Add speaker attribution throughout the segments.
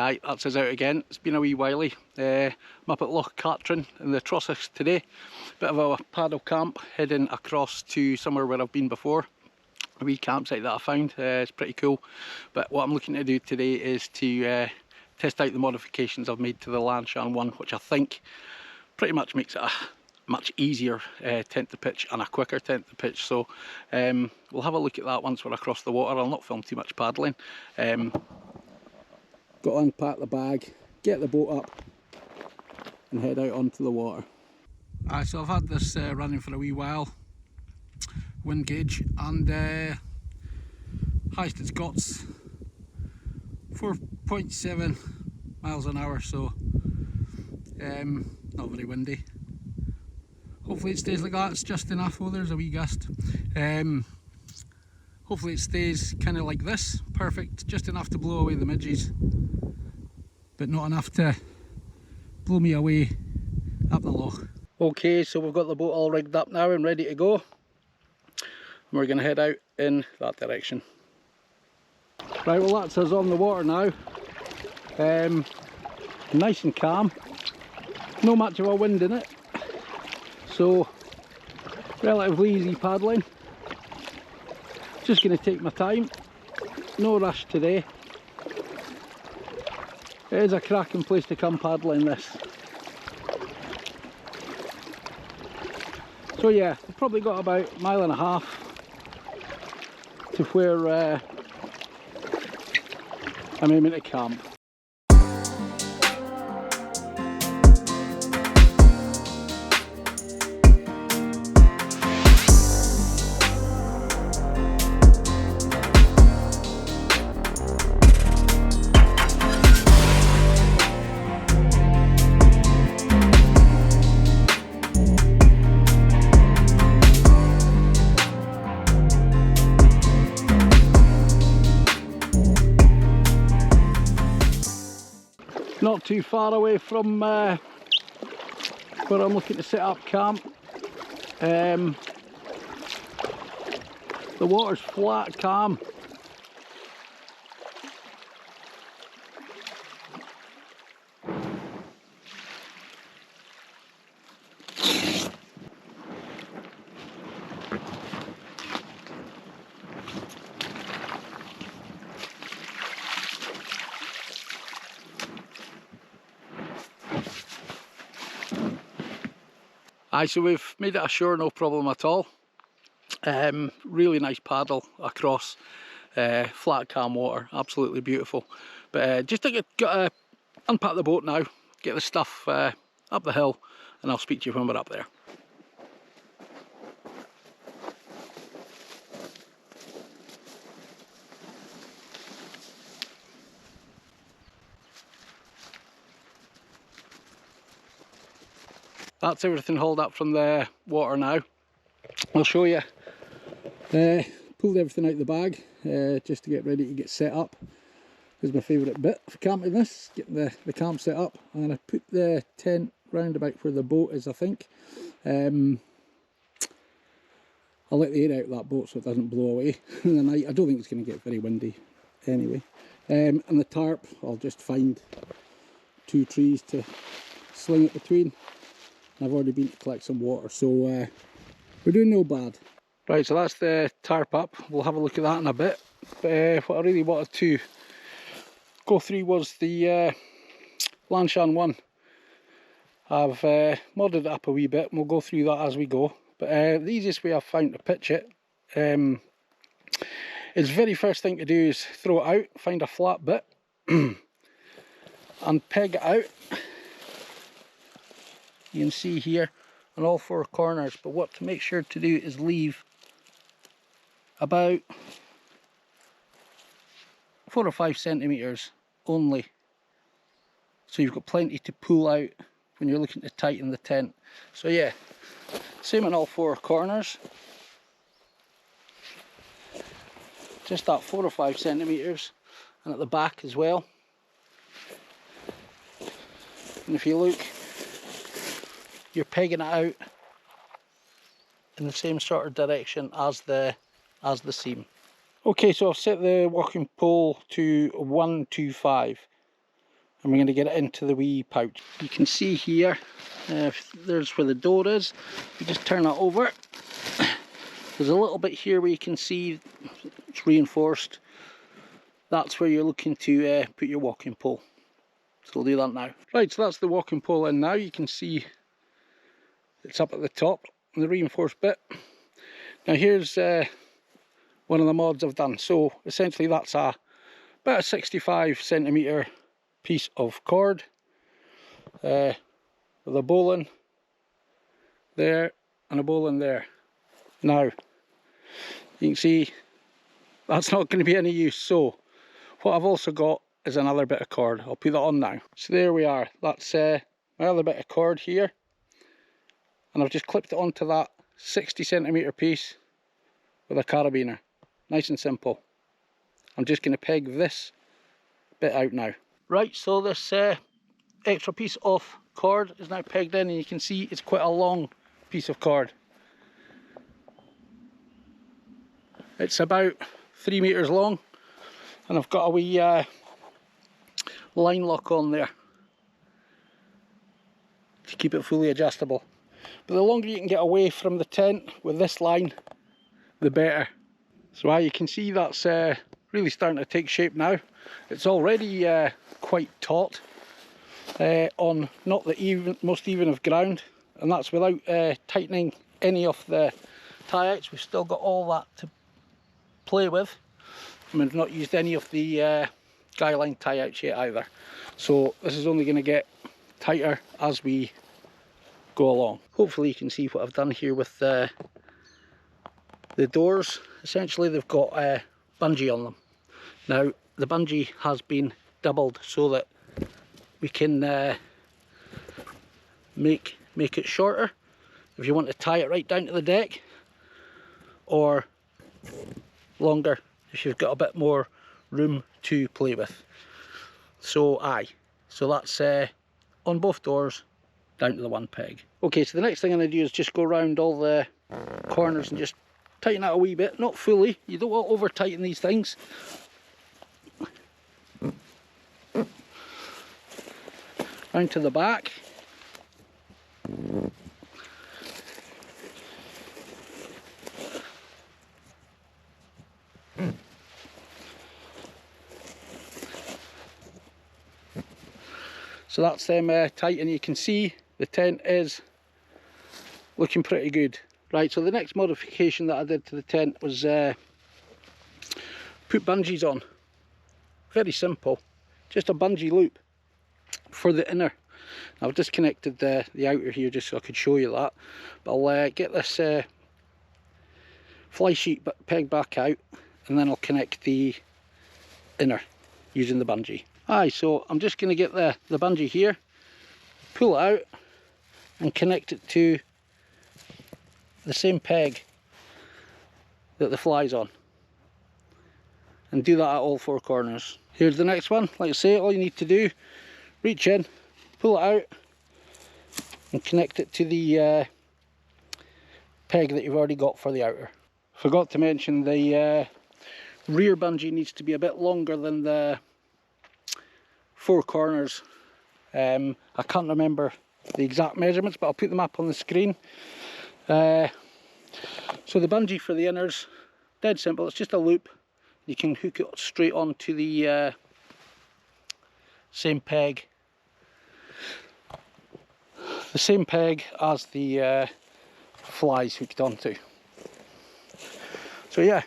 Speaker 1: Aye, that's us out again. It's been a wee whiley. I'm up at Loch Katrine in the Trossachs today. Bit of a paddle camp, heading across to somewhere where I've been before. A wee campsite that I found. It's pretty cool. But what I'm looking to do today is to test out the modifications I've made to the Lanshan one, which I think pretty much makes it a much easier tent to pitch and a quicker tent to pitch. So we'll have a look at that once we're across the water. I'll not film too much paddling. Got to unpack the bag, get the boat up and head out onto the water. So I've had this running for a wee while, wind gauge, and highest it's got's 4.7 miles an hour, so not very windy. Hopefully it stays like that. It's just enough. Oh, there's a wee gust. Hopefully it stays kind of like this, perfect, just enough to blow away the midges, but not enough to blow me away up the loch. Okay, so we've got the boat all rigged up now and ready to go. We're going to head out in that direction. Right, well that's us on the water now. Nice and calm, no much of a wind in it, so relatively easy paddling. Just going to take my time, no rush today. It is a cracking place to come paddling this. So yeah, we've probably got about a mile and a half to where I'm aiming to camp. Not too far away from where I'm looking to set up camp. The water's flat, calm. So we've made it ashore, no problem at all. Really nice paddle across flat, calm water, absolutely beautiful. But just got to unpack the boat now, get the stuff up the hill, and I'll speak to you when we're up there. That's everything hauled up from the water now. I'll show you. Pulled everything out the bag just to get ready to get set up. This is my favourite bit for camping this, getting the camp set up. I'm going to put the tent round about where the boat is, I think. I'll let the air out of that boat so it doesn't blow away in the night. I don't think it's going to get very windy anyway. And the tarp, I'll just find 2 trees to sling it between. I've already been to collect some water, so we're doing no bad. Right, so that's the tarp up. We'll have a look at that in a bit. But what I really wanted to go through was the Lanshan one. I've modded it up a wee bit and we'll go through that as we go. But the easiest way I've found to pitch it is, very first thing to do is throw it out, find a flat bit and peg it out. You can see here on all 4 corners, but what to make sure to do is leave about 4 or 5 centimetres only, so you've got plenty to pull out when you're looking to tighten the tent. So yeah, same on all 4 corners, just that 4 or 5 centimetres, and at the back as well. And if you look, you're pegging it out in the same sort of direction as the seam. Okay, so I've set the walking pole to 125. and we're going to get it into the wee pouch. You can see here, there's where the door is. You just turn that over. There's a little bit here where you can see it's reinforced. That's where you're looking to put your walking pole. So we'll do that now. Right, so that's the walking pole in now. You can see it's up at the top, the reinforced bit. Now here's one of the mods I've done. So essentially that's about a 65cm piece of cord with a bowline there and a bowline there. Now you can see that's not going to be any use, so what I've also got is another bit of cord. I'll put that on now. So there we are, that's my other bit of cord here, and I've just clipped it onto that 60cm piece with a carabiner. Nice and simple. I'm just going to peg this bit out now. Right, so this extra piece of cord is now pegged in, and you can see it's quite a long piece of cord. It's about 3 meters long, and I've got a wee line lock on there to keep it fully adjustable. But the longer you can get away from the tent with this line, the better. So you can see that's really starting to take shape now. It's already quite taut on not the most even of ground, and that's without tightening any of the tie-outs. We've still got all that to play with. I mean, I've not used any of the guy line tie-outs yet either. So this is only going to get tighter as we go along. Hopefully you can see what I've done here with the doors. Essentially they've got bungee on them. Now the bungee has been doubled so that we can make it shorter if you want to tie it right down to the deck, or longer if you've got a bit more room to play with. So so that's on both doors down to the one peg. Okay, so the next thing I'm going to do is just go around all the corners and just tighten that a wee bit, not fully. You don't want to over tighten these things. Round to the back. So that's them tight, and you can see the tent is looking pretty good. Right, so the next modification that I did to the tent was put bungees on. Very simple, just a bungee loop for the inner. I've disconnected the outer here just so I could show you that, but I'll get this fly sheet pegged back out, and then I'll connect the inner using the bungee. So I'm just going to get the bungee here, pull it out and connect it to the same peg that the fly's on, and do that at all four corners. Here's the next one. Like I say, all you need to do, reach in, pull it out and connect it to the peg that you've already got for the outer. Forgot to mention the rear bungee needs to be a bit longer than the four corners. I can't remember the exact measurements, but I'll put them up on the screen. So the bungee for the inners, dead simple, it's just a loop. You can hook it straight onto the same peg. The same peg as the flies hooked onto. So yeah,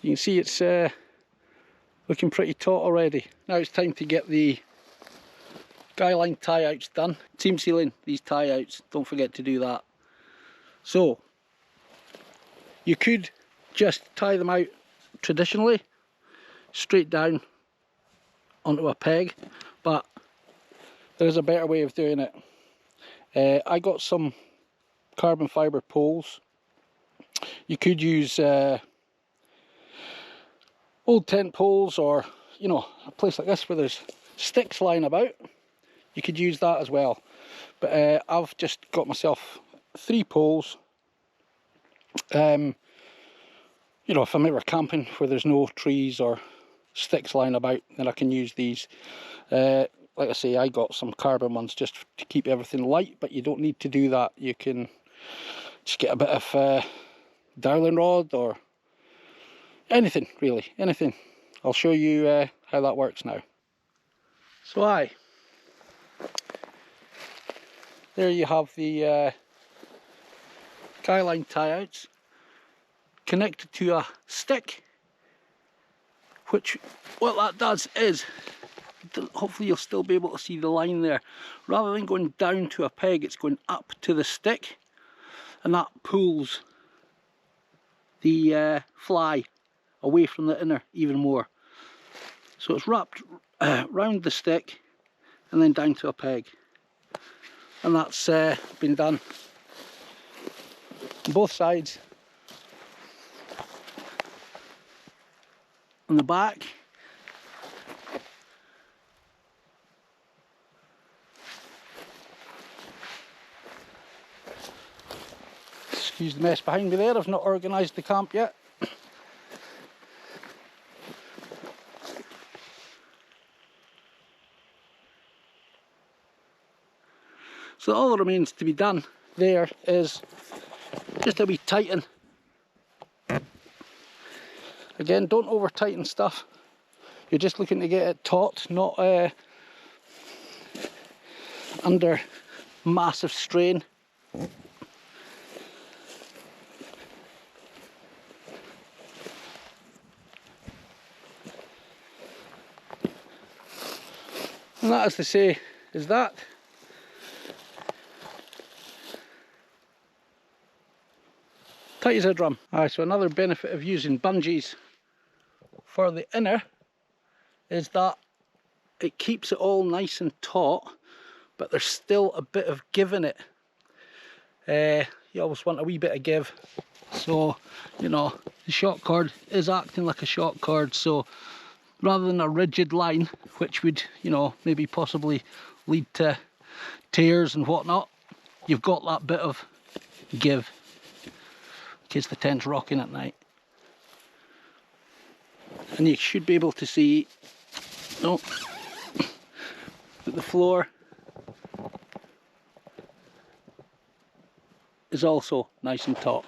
Speaker 1: you can see it's looking pretty taut already. Now it's time to get the guy line tie-outs done. Seam sealing these tie-outs, don't forget to do that. So you could just tie them out traditionally, straight down onto a peg, but there is a better way of doing it. I got some carbon fibre poles. You could use old tent poles, or you know, a place like this where there's sticks lying about, you could use that as well. But I've just got myself 3 poles. You know, if I'm ever camping where there's no trees or sticks lying about, then I can use these. Like I say, I got some carbon ones just to keep everything light, but you don't need to do that. You can just get a bit of dowling rod or anything, really, anything. I'll show you how that works now. So there you have the guy line tie-outs connected to a stick, which what that does is, hopefully you'll still be able to see the line there. Rather than going down to a peg, it's going up to the stick, and that pulls the fly away from the inner even more. So it's wrapped round the stick and then down to a peg, and that's been done on both sides. On the back, excuse the mess behind me there, I've not organised the camp yet. So all that remains to be done there is just a wee tighten. Again, don't over tighten stuff. You're just looking to get it taut, not under massive strain. And that, as they say, is that. Tight as a drum. So another benefit of using bungees for the inner is that it keeps it all nice and taut, but there's still a bit of give in it. You always want a wee bit of give, so you know the shock cord is acting like a shock cord. So rather than a rigid line, which would, you know, maybe possibly lead to tears and whatnot, you've got that bit of give in case the tent's rocking at night. And you should be able to see that the floor is also nice and taut.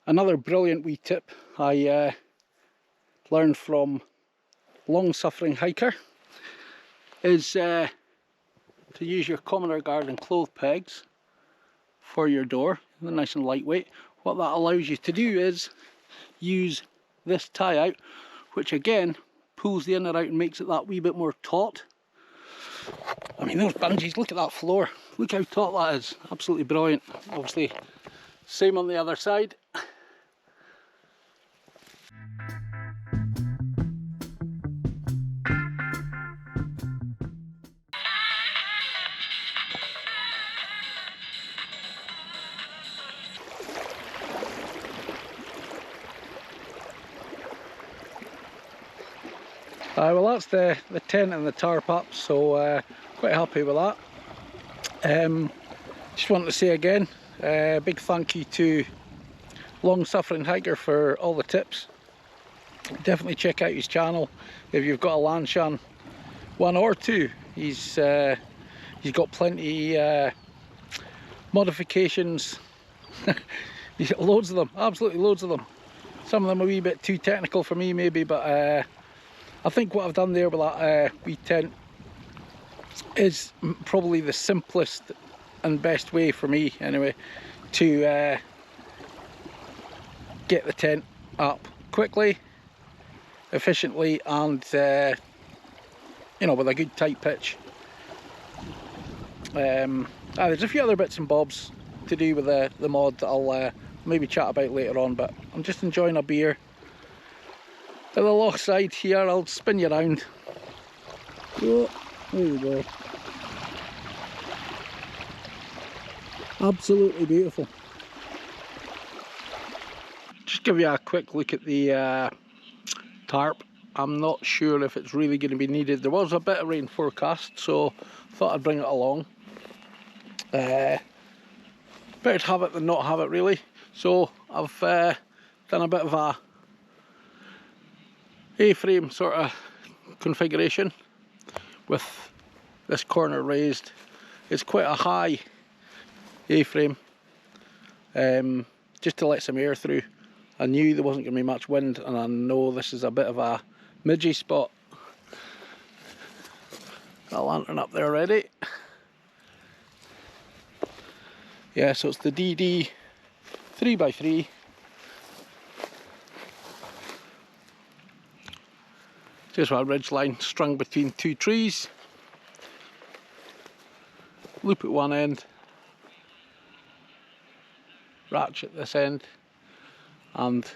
Speaker 1: Another brilliant wee tip I learned from long-suffering hiker is to use your commoner garden clothes pegs for your door. They're nice and lightweight. What that allows you to do is use this tie out, which again pulls the inner out and makes it that wee bit more taut. I mean, those bungees, look at that floor, look how taut that is. Absolutely brilliant. Obviously same on the other side. Well, that's the tent and the tarp up, so quite happy with that. Just wanted to say again, big thank you to Long Suffering Hiker for all the tips. Definitely check out his channel if you've got a Lanshan 1 or 2. He's got plenty modifications. He's got loads of them, absolutely loads of them. Some of them are a wee bit too technical for me maybe, but I think what I've done there with that wee tent is probably the simplest and best way for me anyway to get the tent up quickly, efficiently, and you know, with a good tight pitch. There's a few other bits and bobs to do with the mod that I'll maybe chat about later on, but I'm just enjoying a beer at the loch side here. I'll spin you around. Oh, there we go. Absolutely beautiful. Just give you a quick look at the tarp. I'm not sure if it's really going to be needed. There was a bit of rain forecast, so thought I'd bring it along. Better to have it than not have it, really. So I've done a bit of a A-frame sort of configuration with this corner raised. It's quite a high A-frame, just to let some air through. I knew there wasn't going to be much wind, and I know this is a bit of a midgy spot. Got a lantern up there ready. Yeah, so it's the DD 3x3. Just a ridge line strung between two trees. Loop at one end, ratchet this end, and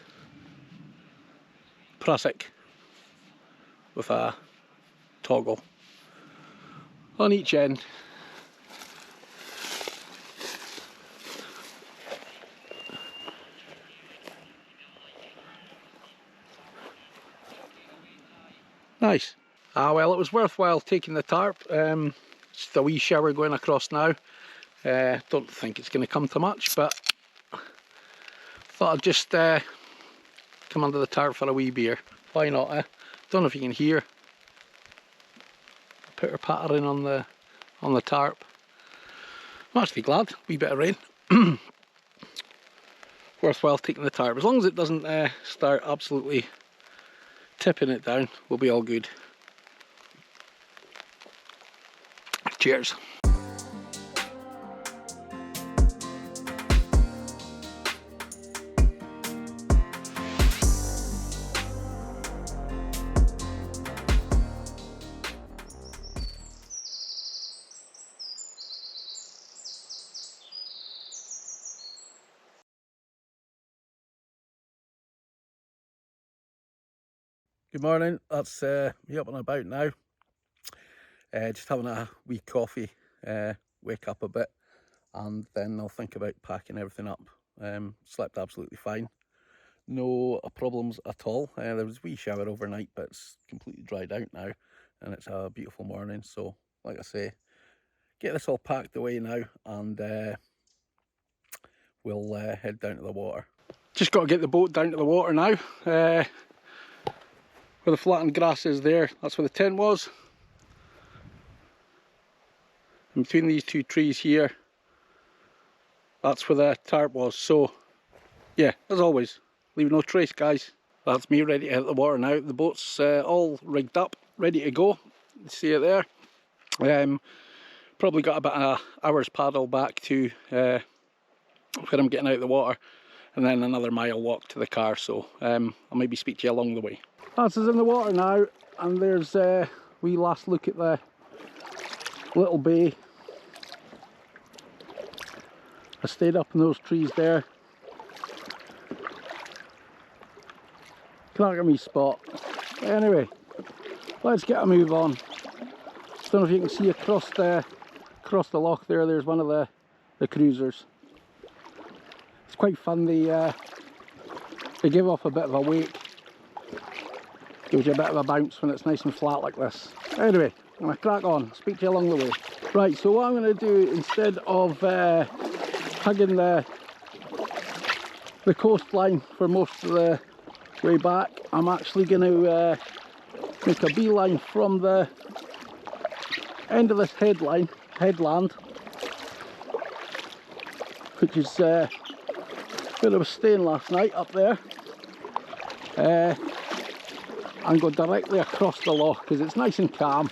Speaker 1: prusik with a toggle on each end. Nice. Well, it was worthwhile taking the tarp. Just a wee shower going across now. Don't think it's going to come to much, but thought I'd just come under the tarp for a wee beer. Why not, eh? Don't know if you can hear pitter pattering on the tarp. I'm actually glad. Wee bit of rain. Worthwhile taking the tarp. As long as it doesn't start absolutely tipping it down, we'll be all good. Cheers. Good morning, that's me up and about now. Just having a wee coffee, wake up a bit, and then I'll think about packing everything up. Slept absolutely fine, no problems at all. There was a wee shower overnight, but it's completely dried out now, and it's a beautiful morning. So, like I say, get this all packed away now, and we'll head down to the water. Just got to get the boat down to the water now. Where the flattened grass is there, that's where the tent was. And between these two trees here, that's where the tarp was. So yeah, as always, leave no trace, guys. That's me ready to hit the water now. The boat's all rigged up, ready to go. You see it there. Probably got about an hour's paddle back to where I'm getting out of the water, and then another mile walk to the car. So I'll maybe speak to you along the way. That's us in the water now, and there's we last look at the little bay. I stayed up in those trees there. Can't get me spot. Anyway, let's get a move on. Just don't know if you can see across the loch there. There's one of the cruisers. It's quite fun. They give off a bit of a wake. Gives you a bit of a bounce when it's nice and flat like this. Anyway, I'm going to crack on, speak to you along the way. Right, so what I'm going to do, instead of hugging the coastline for most of the way back, I'm actually going to make a beeline from the end of this headland, which is where I was staying last night, up there. And go directly across the loch because it's nice and calm,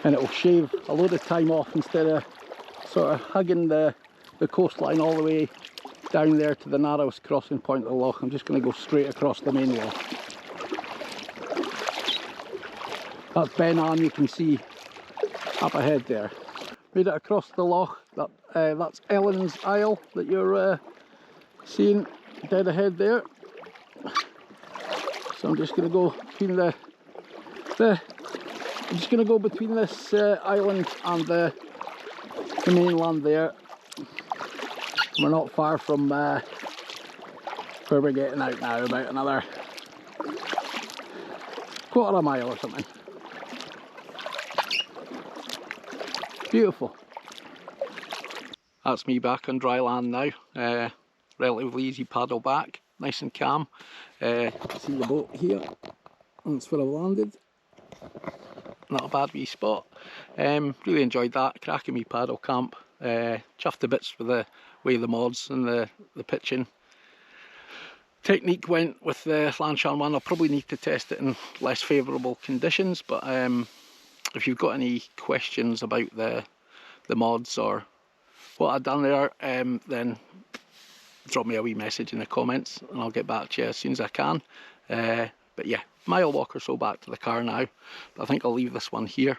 Speaker 1: and it will shave a load of time off instead of sort of hugging the coastline all the way down there to the narrowest crossing point of the loch. I'm just going to go straight across the main loch. That's Ben Ann, you can see up ahead there. Made it across the loch. That's Ellen's Isle that you're seeing dead ahead there. So I'm just going to go between I'm just going to go between this island and the mainland there. We're not far from where we're getting out now, about another quarter of a mile or something. Beautiful. That's me back on dry land now. Relatively easy paddle back. nice and calm. See the boat here, that's where I've landed. Not a bad wee spot. Really enjoyed that, cracking wee paddle camp. Chuffed to bits with the way the mods and the pitching technique went with the Lanshan one. I'll probably need to test it in less favourable conditions, but if you've got any questions about the mods or what I've done there, then drop me a wee message in the comments and I'll get back to you as soon as I can. But yeah, mile walk or so back to the car now, but I think I'll leave this one here.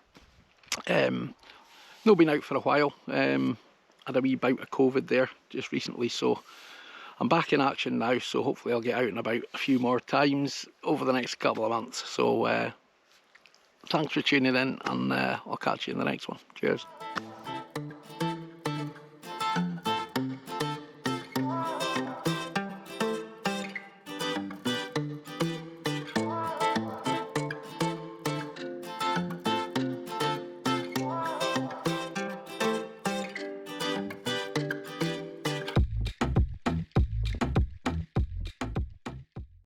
Speaker 1: Not been out for a while. Had a wee bout of COVID there just recently, so I'm back in action now, so hopefully I'll get out and about a few more times over the next couple of months. So thanks for tuning in, and I'll catch you in the next one. Cheers.